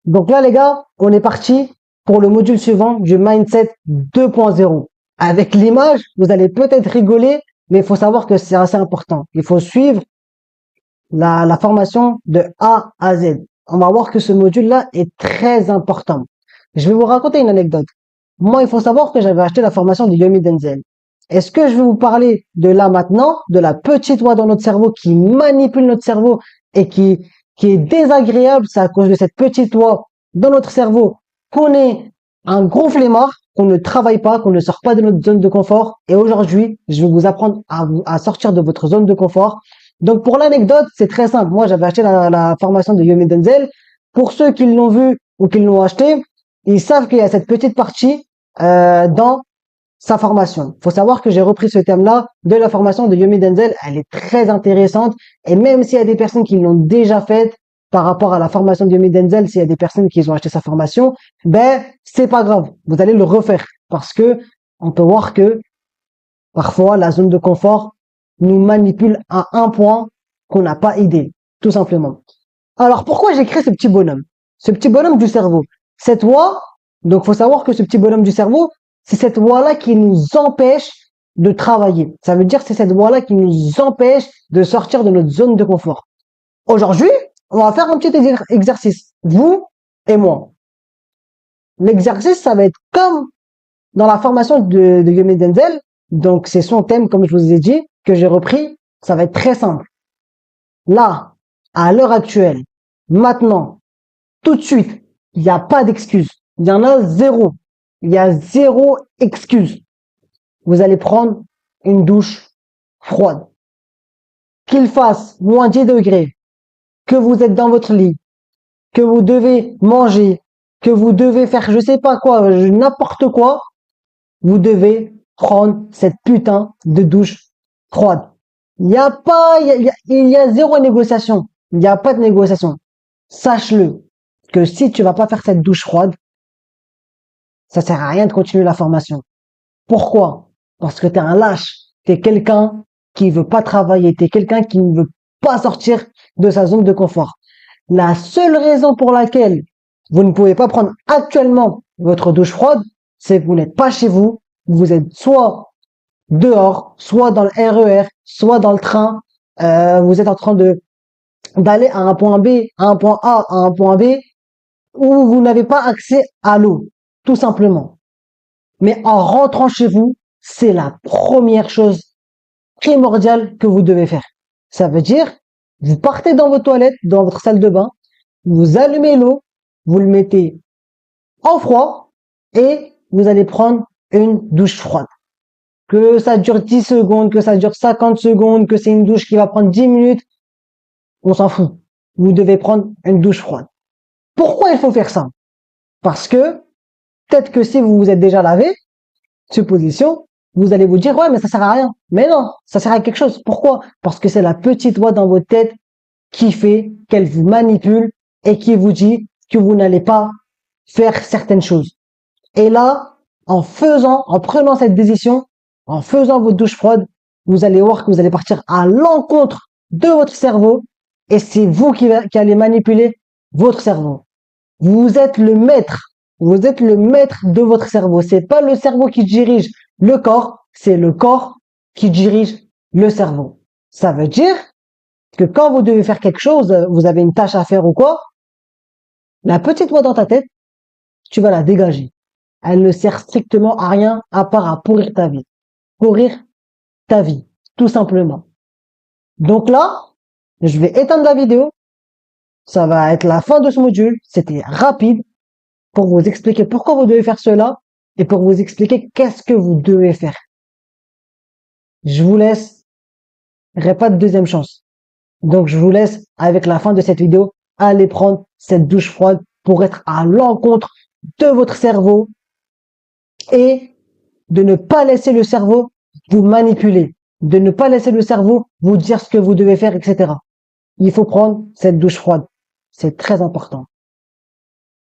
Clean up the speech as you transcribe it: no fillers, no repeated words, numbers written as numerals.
Donc là, les gars, on est parti pour le module suivant du Mindset 2.0. Avec l'image, vous allez peut-être rigoler, mais il faut savoir que c'est assez important. Il faut suivre la formation de A à Z. On va voir que ce module-là est très important. Je vais vous raconter une anecdote. Moi, il faut savoir que j'avais acheté la formation de Yomi Denzel. Est-ce que je vais vous parler de là maintenant, de la petite voix dans notre cerveau qui manipule notre cerveau et qui est désagréable? C'est à cause de cette petite voix dans notre cerveau qu'on est un gros flemmard, qu'on ne travaille pas, qu'on ne sort pas de notre zone de confort. Et aujourd'hui, je vais vous apprendre à sortir de votre zone de confort. Donc pour l'anecdote, c'est très simple. Moi, j'avais acheté la formation de Yomi Denzel. Pour ceux qui l'ont vu ou qui l'ont acheté, ils savent qu'il y a cette petite partie dans sa formation. Il faut savoir que j'ai repris ce thème-là de la formation de Yomi Denzel. Elle est très intéressante. Et même s'il y a des personnes qui l'ont déjà faite par rapport à la formation de Yomi Denzel, s'il y a des personnes qui ont acheté sa formation, ben, c'est pas grave. Vous allez le refaire. Parce que on peut voir que parfois la zone de confort nous manipule à un point qu'on n'a pas idée. Tout simplement. Alors, pourquoi j'ai créé ce petit bonhomme? Ce petit bonhomme du cerveau. Cette voix, donc faut savoir que ce petit bonhomme du cerveau, c'est cette voix-là qui nous empêche de travailler. Ça veut dire que c'est cette voix-là qui nous empêche de sortir de notre zone de confort. Aujourd'hui, on va faire un petit exercice. Vous et moi. L'exercice, ça va être comme dans la formation de Yomi Denzel. Donc, c'est son thème, comme je vous ai dit, que j'ai repris. Ça va être très simple. Là, à l'heure actuelle, maintenant, tout de suite, il n'y a pas d'excuse. Il y en a zéro. Il y a zéro excuse. Vous allez prendre une douche froide. Qu'il fasse moins 10 degrés, que vous êtes dans votre lit, que vous devez manger, que vous devez faire je sais pas quoi, n'importe quoi, vous devez prendre cette putain de douche froide. Il n'y a pas, il y a zéro négociation. Il n'y a pas de négociation. Sache-le que si tu vas pas faire cette douche froide, ça sert à rien de continuer la formation. Pourquoi? Parce que t'es un lâche. T'es quelqu'un qui veut pas travailler. T'es quelqu'un qui ne veut pas sortir de sa zone de confort. La seule raison pour laquelle vous ne pouvez pas prendre actuellement votre douche froide, c'est que vous n'êtes pas chez vous. Vous êtes soit dehors, soit dans le RER, soit dans le train. Vous êtes en train d'aller à un point B, à un point A, à un point B, où vous n'avez pas accès à l'eau, tout simplement. Mais en rentrant chez vous, c'est la première chose primordiale que vous devez faire. Ça veut dire, vous partez dans vos toilettes, dans votre salle de bain, vous allumez l'eau, vous le mettez en froid et vous allez prendre une douche froide. Que ça dure 10 secondes, que ça dure 50 secondes, que c'est une douche qui va prendre 10 minutes, on s'en fout. Vous devez prendre une douche froide. Pourquoi il faut faire ça? Parce que peut-être que si vous vous êtes déjà lavé, supposition, vous allez vous dire ouais mais ça sert à rien. Mais non, ça sert à quelque chose. Pourquoi? Parce que c'est la petite voix dans votre tête qui fait qu'elle vous manipule et qui vous dit que vous n'allez pas faire certaines choses. Et là, en prenant cette décision, en faisant votre douche froide, vous allez voir que vous allez partir à l'encontre de votre cerveau et c'est vous qui allez manipuler votre cerveau. Vous êtes le maître. Vous êtes le maître de votre cerveau. C'est pas le cerveau qui dirige le corps, c'est le corps qui dirige le cerveau. Ça veut dire que quand vous devez faire quelque chose, vous avez une tâche à faire ou quoi, la petite voix dans ta tête, tu vas la dégager. Elle ne sert strictement à rien à part à pourrir ta vie. Pourrir ta vie, tout simplement. Donc là, je vais éteindre la vidéo. Ça va être la fin de ce module. C'était rapide pour vous expliquer pourquoi vous devez faire cela et pour vous expliquer qu'est-ce que vous devez faire. Je vous laisse. Il n'y aura pas de deuxième chance. Donc, je vous laisse avec la fin de cette vidéo. Allez prendre cette douche froide pour être à l'encontre de votre cerveau et de ne pas laisser le cerveau vous manipuler, de ne pas laisser le cerveau vous dire ce que vous devez faire, etc. Il faut prendre cette douche froide. C'est très important.